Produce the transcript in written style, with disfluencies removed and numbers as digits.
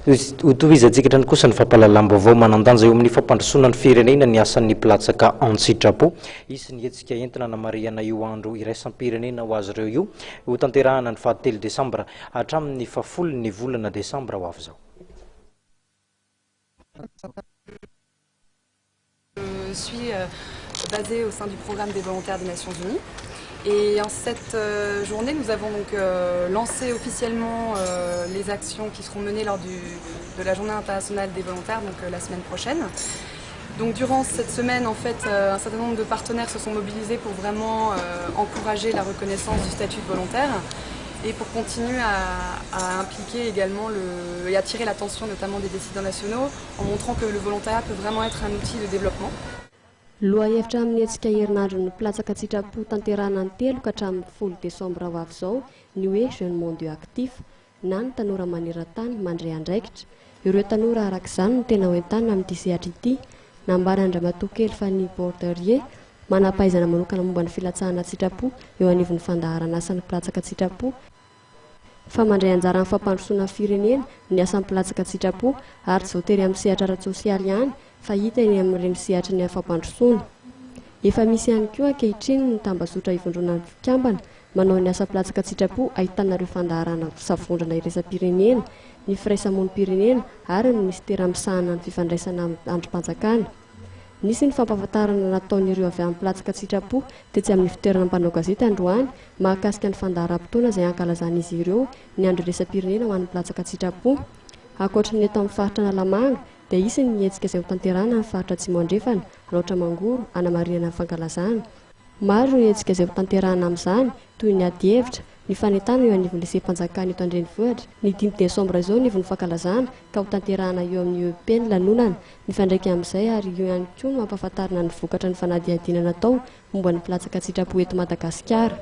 Hotovizatsika ny kosa ny fampahalalam-baovao manandanja eo amin'ny fampandrosoana ny firenena ny asan'ny platsaka an-tsitrapo. Isy ny hetsika entina namariana io andro iraisam-pirenena ho azy ireo io ho tanterahana ny fahatelo desambra hatramin'ny fafolo ny volana desambra ho avy zao. Je suis basée au sein du programme des volontaires des Nations Unies et en cette journée nous avons donc lancé officiellement les actions qui seront menées lors de la journée internationale des volontaires, donc la semaine prochaine. Donc durant cette semaine en fait un certain nombre de partenaires se sont mobilisés pour vraiment encourager la reconnaissance du statut de volontaire et pour continuer à impliquer également et attirer l'attention notamment des décideurs nationaux en montrant que le volontariat peut vraiment être un outil de développement. Lohahevitra amin'ny hetsika herinandro ny platsaka sitrapo tanterahana ny 3 ka hatramin'ny 10 desambra ho avy zao ny hoe Jeune Monde Actif na ny tanora maneran-tany mandray andraikitra. Ireo tanora arak'izany no tena hoentana amin'ity sehatra ity. Nambara Andriamatoakely Fanny Borderier manampahaizana manokana momba ny filatsahana sitrapo eo anivon'ny fandaharana asan'ny platsaka sitrapo. Fa mandray anjara amin'ny fampandrosoana firenena ny asan'ny platsaka sitrapo ary tsy voatery amin'ny sehatra ara-tsosialy ihany fa hita eny amin'ireny sehatra ny fampandrosoana. Efa misy ihany koa ankehitriny ny tambazotra ivondrona ny fikambana manao ny asa platsaka sitrapo ahitana ireo fandaharana savondrana iraisam-pirenena, ny firaisamonim-pirenena ary ny ministera misahana ny fifandraisana androm-panjakana. Nisy ny fampahafantarana nataon'ireo avy amin'ny platsaka sitrapo tetsy amin'ny fitoerana mpanao gazety androany mahakasika ny fandaharam-potoana izay ankalazan'izy ireo ny andro iraisam-pirenena ho an'ny platsaka sitrapo. Ankoatra ny eto amin'ny faritra Analamanga dia isy ny hetsika izay ho tanterahana amin'ny faritra Atsimo andrefana, Raotra Mangoro, Anamarihana ny fankalazana. Maro ny hetsika izay ho tanterahana amin'izany toy ny ady hevitra, ny fanentana eo anivon'ny lycée-mpanjakana eto Andrenivohitra, ny 5 desambra izao anivon'ny fankalazana ka ho tanterahana eo amin'ny EEP ny lanonana. Mifandraika amin'izay ary eo ihany koa mampahafantarana ny vokatra ny fanadihadiana natao momba ny platsaka sitrapo eto Madagasikara.